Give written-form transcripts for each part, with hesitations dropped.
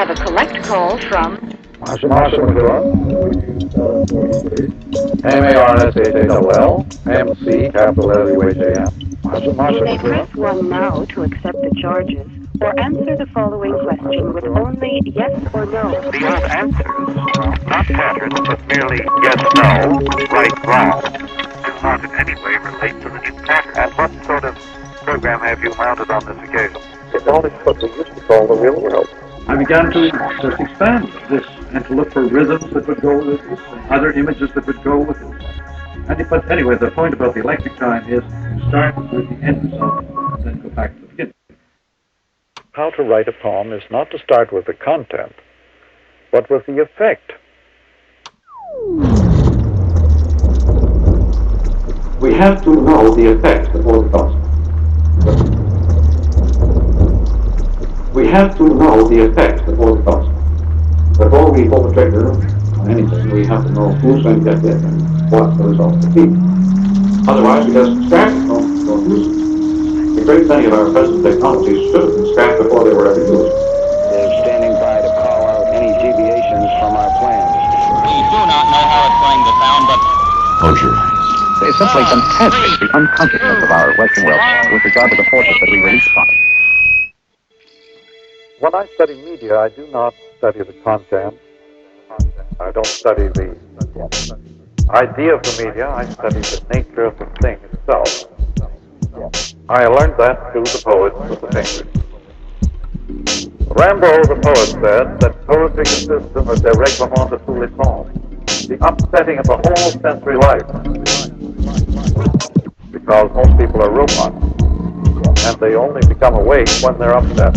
have a collect call from McLuhan, MARSHALL, MC, capital LUHAM. You may press 1 now to accept the charges, or answer the following question with only yes or no. These answers, not patterns, but merely yes, no, right, wrong, do not in any way relate to the new pattern. And what sort of program have you mounted on this occasion? It's all what we used to call the real world. I began to just expand this and to look for rhythms that would go with this and other images that would go with it. But anyway, the point about the electric time is to start with the end result and then go back to the beginning. How to write a poem is not to start with the content, but with the effect. We have to know the effect before the cause. We have to know the effect before the cause. Before we pull the trigger on anything, we have to know who's going to get it and what the result will be. Otherwise, we just scrap it, don't use it. A great many of our present technologies should have been scrapped before they were ever used. They're standing by to call out any deviations from our plans. We do not know how it's going to sound, but... Close your eyes. It's simply fantastic, the unconsciousness of our Western world with regard to the forces that we release upon it. When I study media, I do not study the content. I don't study the idea of the media. I study the nature of the thing itself. I learned that through the poets and the painters. Rimbaud, the poet, said that poetry consists of a dérèglement de tous les sens, the upsetting of the whole sensory life. Because most people are robots, and they only become awake when they're upset.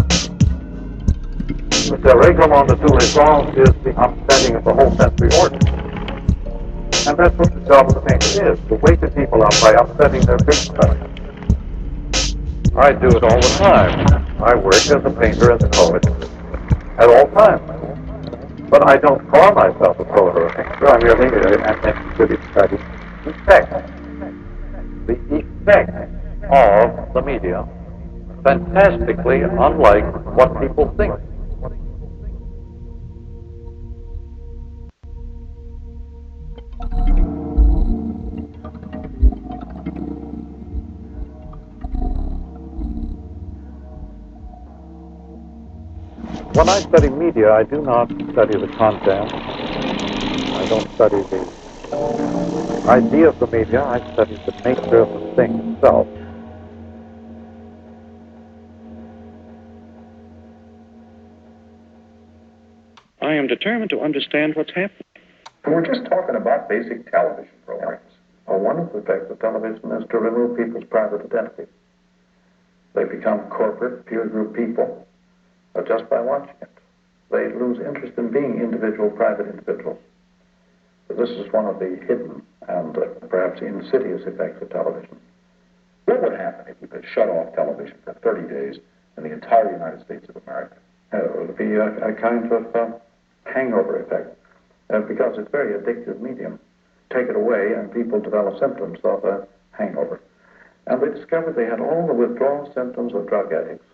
The dérèglement de tous les sens is the upsetting of the whole sensory order. And that's what the job of the painter is, to waken people up by upsetting their big stomach. I do it all the time. I work as a painter and a poet at all times. But I don't call myself a poet or a painter. I merely am to study effect. The effect of the media, fantastically unlike what people think. When I study media, I do not study the content. I don't study the idea of the media. I study the nature of the thing itself. I am determined to understand what's happening. We're just talking about basic television programs. One of the effects of television is to remove people's private identity. They become corporate, peer group people. Just by watching it. They lose interest in being individual, private individuals. So this is one of the hidden and perhaps insidious effects of television. What would happen if you could shut off television for 30 days in the entire United States of America? It would be a kind of hangover effect because it's a very addictive medium. Take it away and people develop symptoms of a hangover. And they discovered they had all the withdrawal symptoms of drug addicts.